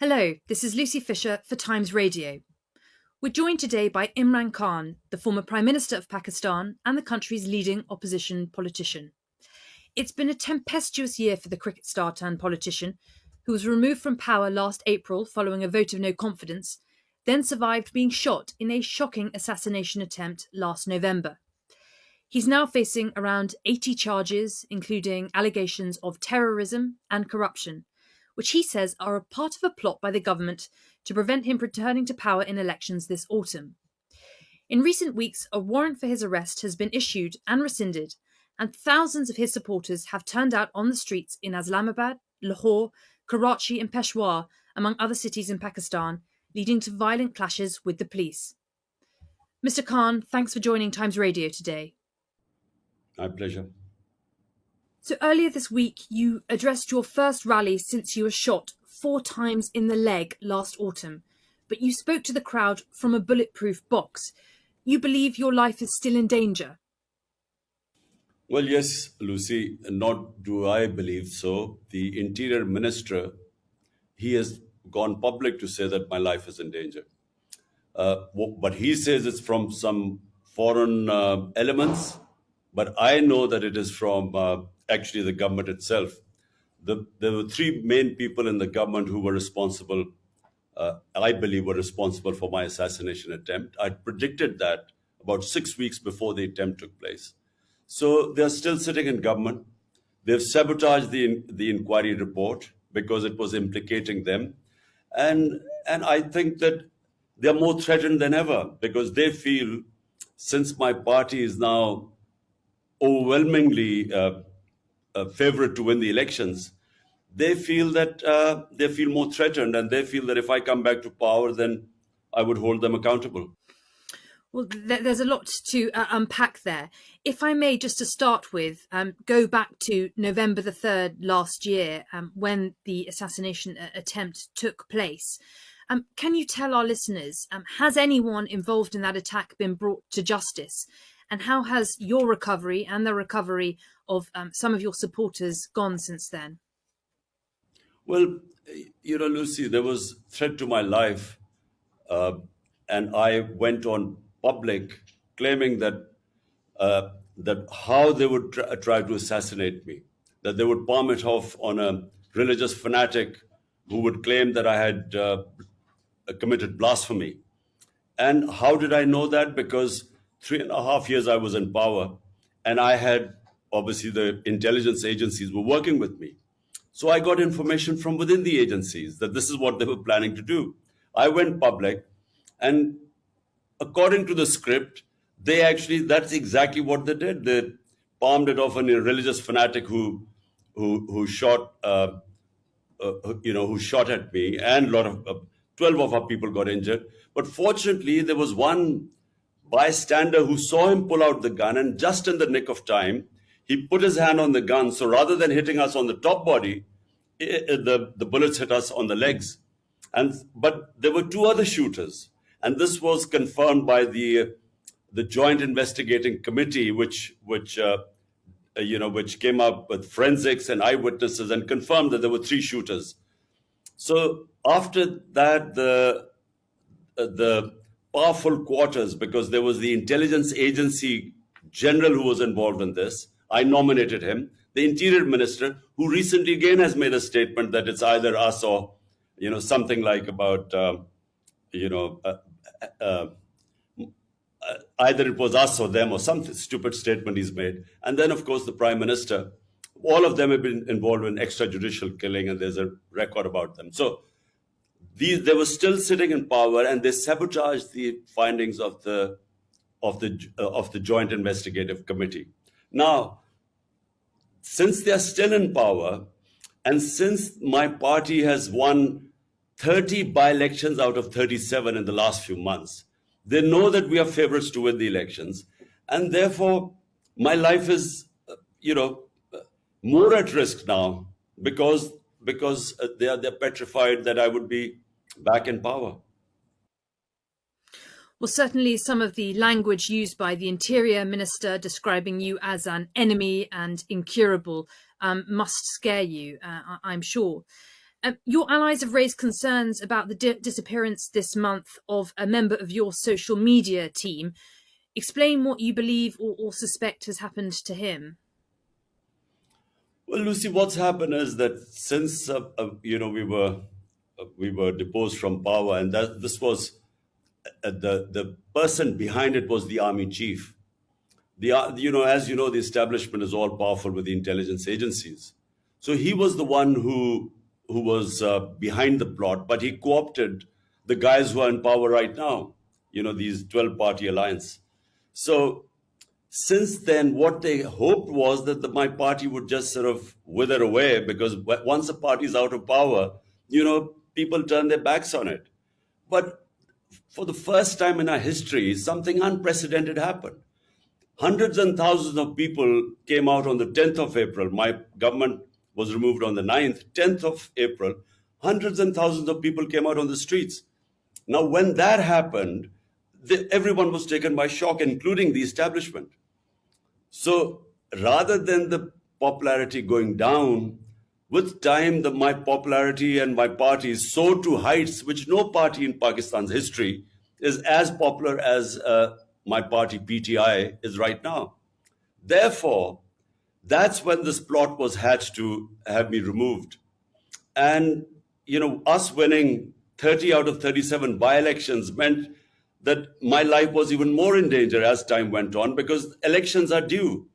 Hello, this is Lucy Fisher for Times Radio. We're joined today by Imran Khan, the former Prime Minister of Pakistan and the country's leading opposition politician. It's been a tempestuous year for the cricket star turned politician, who was removed from power last April following a vote of no confidence, then survived being shot in a shocking assassination attempt last November. He's now facing around 80 charges, including allegations of terrorism and corruption, which he says are a part of a plot by the government to prevent him returning to power in elections this autumn. In recent weeks, a warrant for his arrest has been issued and rescinded, and thousands of his supporters have turned out on the streets in Islamabad, Lahore, Karachi and Peshawar, among other cities in Pakistan, leading to violent clashes with the police. Mr. Khan, thanks for joining Times Radio today. My pleasure. So earlier this week, you addressed your first rally since you were shot 4 times in the leg last autumn, but you spoke to the crowd from a bulletproof box. You believe your life is still in danger? Well, yes, Lucy, not do I believe so. The Interior Minister, he has gone public to say that my life is in danger. But he says it's from some foreign elements, but I know that it is from actually the government itself. There were 3 main people in the government who were responsible, I believe were responsible for my assassination attempt. I predicted that about 6 weeks before the attempt took place. So they're still sitting in government. They've sabotaged the inquiry report because it was implicating them. And I think that they're more threatened than ever because they feel, since my party is now overwhelmingly favorite to win the elections, they feel that they feel more threatened, and they feel that if I come back to power, then I would hold them accountable. Well, there's a lot to unpack there. If I may, just to start with, go back to November the 3rd last year, when the assassination attempt took place. Can you tell our listeners, has anyone involved in that attack been brought to justice? And how has your recovery and the recovery of some of your supporters gone since then? Well, Lucy, there was threat to my life, and I went on public claiming that how they would try to assassinate me, that they would palm it off on a religious fanatic who would claim that I had committed blasphemy. And how did I know that? Because 3.5 years I was in power, and I had, obviously, the intelligence agencies were working with me. So I got information from within the agencies that this is what they were planning to do. I went public, and according to the script, that's exactly what they did. They palmed it off on a religious fanatic who shot who shot at me, and a lot of 12 of our people got injured. But fortunately, there was one bystander who saw him pull out the gun, and just in the nick of time, he put his hand on the gun. So rather than hitting us on the top body, the bullets hit us on the legs. But there were 2 other shooters, and this was confirmed by the Joint Investigating Committee, which came up with forensics and eyewitnesses and confirmed that there were 3 shooters. So after that, the powerful quarters, because there was the intelligence agency general who was involved in this, I nominated him. The Interior Minister, who recently again has made a statement that it's either us or, something like about, either it was us or them, or some stupid statement he's made. And then, of course, the Prime Minister. All of them have been involved in extrajudicial killing, and there's a record about them. So they were still sitting in power, and they sabotaged the findings of the Joint Investigative Committee. Now, since they are still in power, and since my party has won 30 by-elections out of 37 in the last few months, they know that we are favorites to win the elections, and therefore my life is, more at risk now because they're petrified that I would be back in power. Well, certainly some of the language used by the Interior Minister describing you as an enemy and incurable must scare you, I'm sure. Your allies have raised concerns about the disappearance this month of a member of your social media team. Explain what you believe or suspect has happened to him. Well, Lucy, what's happened is that since we were deposed from power, and that this was the person behind it was the army chief. As you know, the establishment is all powerful with the intelligence agencies. So he was the one who was behind the plot, but he co-opted the guys who are in power right now. These 12-party alliance. So since then, what they hoped was that my party would just sort of wither away, because once a party is out of power, people turn their backs on it. But for the first time in our history, something unprecedented happened. Hundreds and thousands of people came out on the 10th of April. My government was removed on the 9th, 10th of April. Hundreds and thousands of people came out on the streets. Now, when that happened, everyone was taken by shock, including the establishment. So rather than the popularity going down, with time, my popularity and my party soared to heights which no party in Pakistan's history is as popular as my party PTI is right now. Therefore, that's when this plot was hatched to have me removed. And, us winning 30 out of 37 by-elections meant that my life was even more in danger as time went on, because elections are due.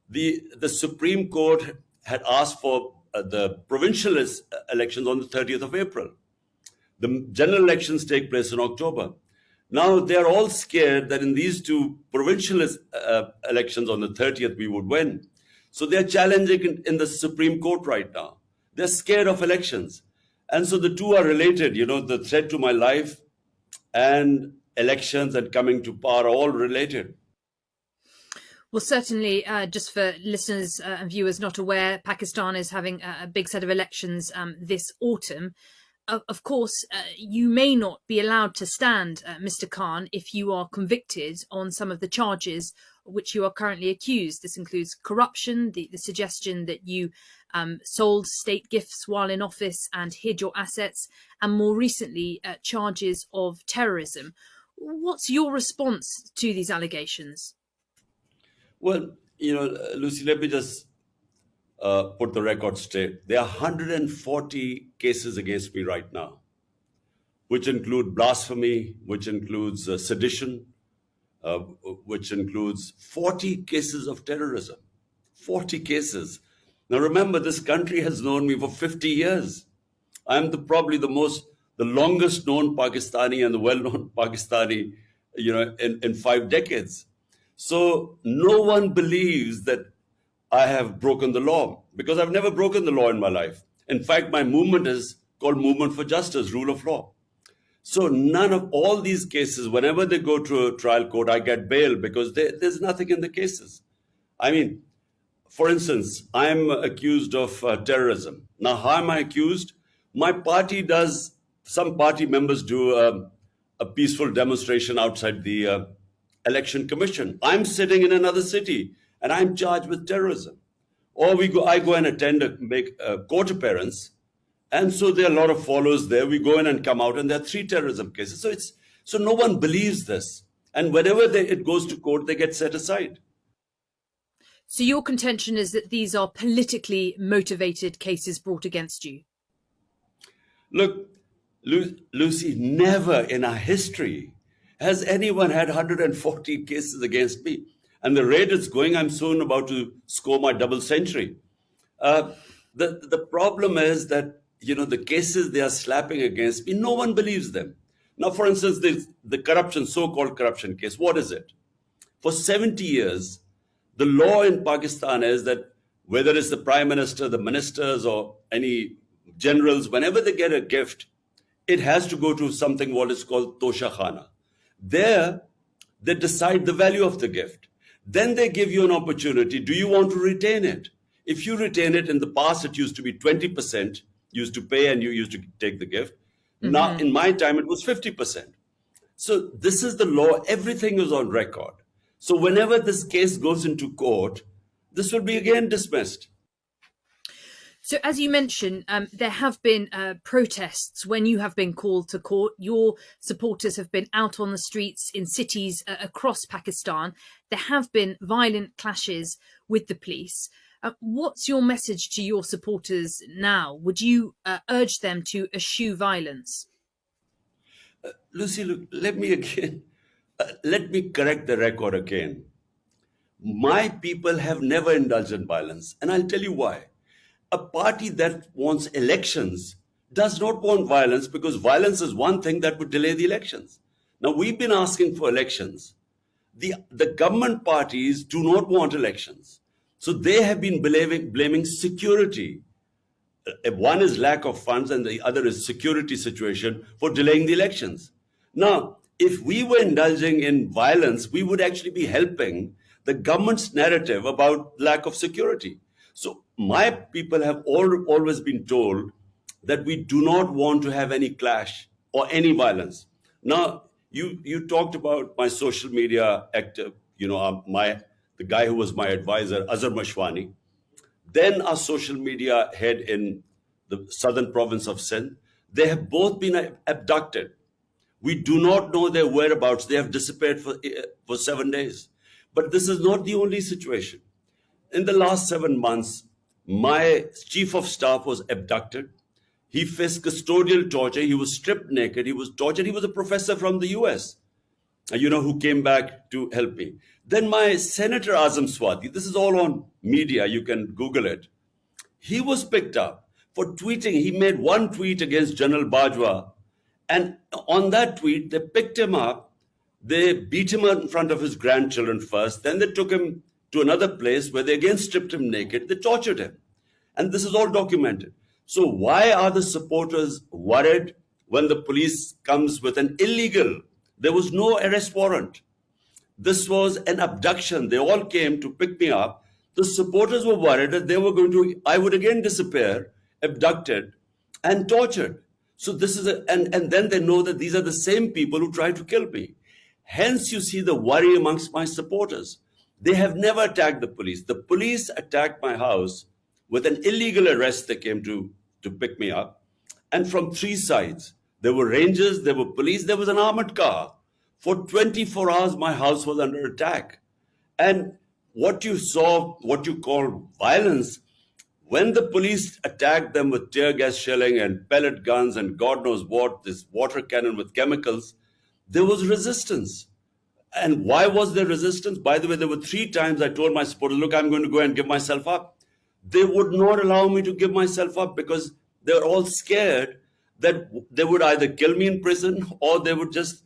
The Supreme Court had asked for the provincial elections on the 30th of April. The general elections take place in October. Now, they're all scared that in these two provincial elections on the 30th, we would win. So they're challenging in the Supreme Court right now. They're scared of elections. And so the two are related, the threat to my life and elections and coming to power are all related. Well, certainly, just for listeners and viewers not aware, Pakistan is having a big set of elections this autumn. Of course, you may not be allowed to stand, Mr. Khan, if you are convicted on some of the charges which you are currently accused. This includes corruption, the suggestion that you sold state gifts while in office and hid your assets, and more recently, charges of terrorism. What's your response to these allegations? Well, Lucy, let me just put the record straight. There are 140 cases against me right now, which include blasphemy, which includes sedition, which includes 40 cases of terrorism. 40 cases. Now, remember, this country has known me for 50 years. I'm probably the longest known Pakistani and the well-known Pakistani, in 5 decades. So no one believes that I have broken the law, because I've never broken the law in my life. In fact, my movement is called Movement for Justice, Rule of Law. So none of all these cases, whenever they go to a trial court, I get bail because there's nothing in the cases. I mean, for instance, I'm accused of terrorism. Now, how am I accused? Some party members do a peaceful demonstration outside the election commission. I'm sitting in another city and I'm charged with terrorism. Or I go and make a court appearance. And so there are a lot of followers there. We go in and come out, and there are 3 terrorism cases. So no one believes this. And whenever it goes to court, they get set aside. So your contention is that these are politically motivated cases brought against you? Look, Lucy, never in our history has anyone had 140 cases against me. And the rate it's going, I'm soon about to score my double century. The problem is that, the cases they are slapping against me, no one believes them. Now, for instance, the so-called corruption case, what is it? For 70 years, the law in Pakistan is that whether it's the prime minister, the ministers, or any generals, whenever they get a gift, it has to go to something what is called Tosha Khana. There, they decide the value of the gift. Then they give you an opportunity. Do you want to retain it? If you retain it, in the past, it used to be 20%, used to pay and you used to take the gift. Mm-hmm. Now, in my time, it was 50%. So this is the law. Everything is on record. So whenever this case goes into court, this will be again dismissed. So, as you mentioned, there have been protests when you have been called to court. Your supporters have been out on the streets in cities across Pakistan. There have been violent clashes with the police. What's your message to your supporters now? Would you urge them to eschew violence? Lucy, look, let me correct the record again. My people have never indulged in violence, and I'll tell you why. A party that wants elections does not want violence, because violence is one thing that would delay the elections. Now, we've been asking for elections. The government parties do not want elections. So they have been blaming security. One is lack of funds and the other is security situation for delaying the elections. Now, if we were indulging in violence, we would actually be helping the government's narrative about lack of security. So my people have always been told that we do not want to have any clash or any violence. Now, you talked about my social media active, the guy who was my advisor, Azhar Mashwani, then our social media head in the southern province of Sindh. They have both been abducted. We do not know their whereabouts. They have disappeared for 7 days. But this is not the only situation. In the last 7 months, my chief of staff was abducted. He faced custodial torture. He was stripped naked. He was tortured. He was a professor from the US, who came back to help me. Then my Senator Azam Swati, this is all on media, you can Google it. He was picked up for tweeting. He made one tweet against General Bajwa. And on that tweet, they picked him up. They beat him in front of his grandchildren first. Then they took him to another place where they again stripped him naked. They tortured him. And this is all documented. So why are the supporters worried when the police comes with an illegal? There was no arrest warrant. This was an abduction. They all came to pick me up. The supporters were worried that I would again disappear, abducted, and tortured. So this is and then they know that these are the same people who tried to kill me. Hence, you see the worry amongst my supporters. They have never attacked the police. The police attacked my house with an illegal arrest. They came to pick me up. And from three sides, there were rangers, there were police, there was an armored car. For 24 hours, my house was under attack. And what you saw, what you call violence, when the police attacked them with tear gas shelling and pellet guns and God knows what, this water cannon with chemicals, there was resistance. And why was there resistance? By the way, there were 3 times I told my supporters, look, I'm going to go and give myself up. They would not allow me to give myself up because they were all scared that they would either kill me in prison or they would just,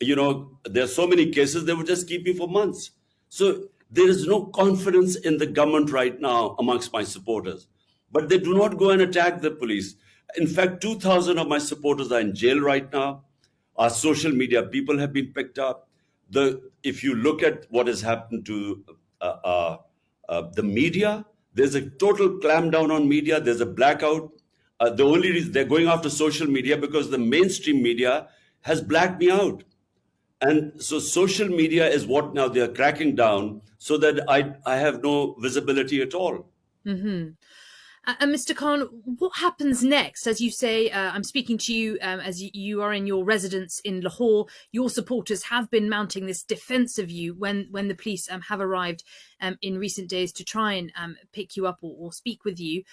there are so many cases, they would just keep me for months. So there is no confidence in the government right now amongst my supporters. But they do not go and attack the police. In fact, 2,000 of my supporters are in jail right now. Our social media people have been picked up. If you look at what has happened to the media, there's a total clampdown on media. There's a blackout. The only reason they're going after social media because the mainstream media has blacked me out. And so social media is what now they're cracking down so that I have no visibility at all. Mm-hmm. And Mr. Khan, what happens next? As you say, I'm speaking to you as you are in your residence in Lahore. Your supporters have been mounting this defence of you when the police have arrived in recent days to try and pick you up or speak with you.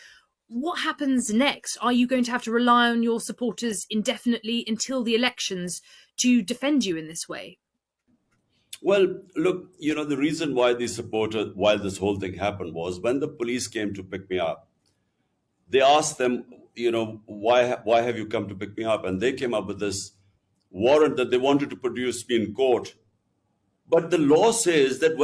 What happens next? Are you going to have to rely on your supporters indefinitely until the elections to defend you in this way? Well, look, the reason why why this whole thing happened was when the police came to pick me up, they asked them, why have you come to pick me up? And they came up with this warrant that they wanted to produce me in court. But the law says that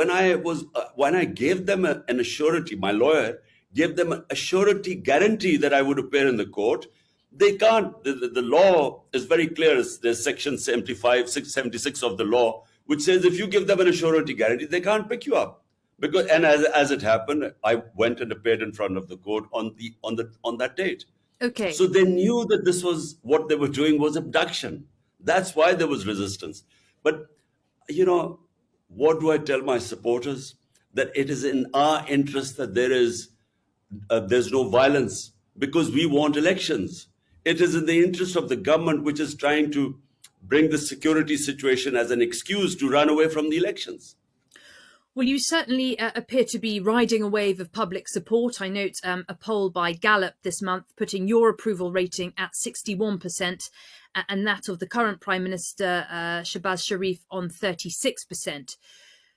when I gave them an surety, my lawyer gave them a surety guarantee that I would appear in the court, they can't. The law is very clear. There's section 76 of the law, which says if you give them an surety guarantee, they can't pick you up. And as it happened, I went and appeared in front of the court on that date. Okay. So they knew that this was what they were doing was abduction. That's why there was resistance. But what do I tell my supporters? That it is in our interest that there's no violence. because we want elections. It is in the interest of the government, which is trying to bring the security situation as an excuse to run away from the elections. Well, you certainly appear to be riding a wave of public support. I note a poll by Gallup this month putting your approval rating at 61% and that of the current Prime Minister, Shehbaz Sharif, on 36%.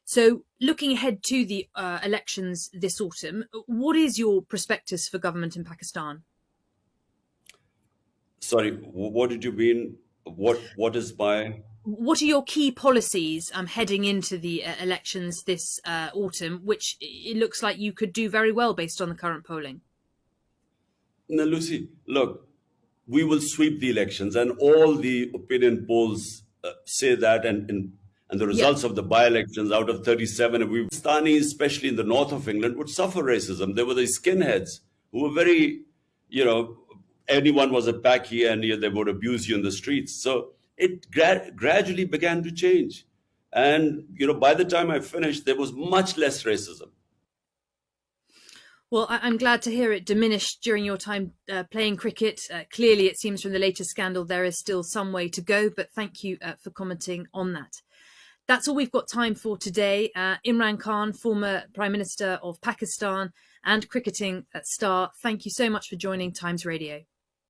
So looking ahead to the elections this autumn, what is your prospectus for government in Pakistan? Sorry, what did you mean? What is my... What are your key policies heading into the elections this autumn, which it looks like you could do very well based on the current polling? Now, Lucy, look, we will sweep the elections, and all the opinion polls say that, and the results of the by-elections out of 37, Pakistanis, especially in the north of England, would suffer racism. There were the skinheads who were very, anyone was a Paki and they would abuse you in the streets. So it gradually began to change. And, by the time I finished, there was much less racism. Well, I'm glad to hear it diminished during your time playing cricket. Clearly, it seems from the latest scandal, there is still some way to go, but thank you for commenting on that. That's all we've got time for today. Imran Khan, former Prime Minister of Pakistan and cricketing star, thank you so much for joining Times Radio.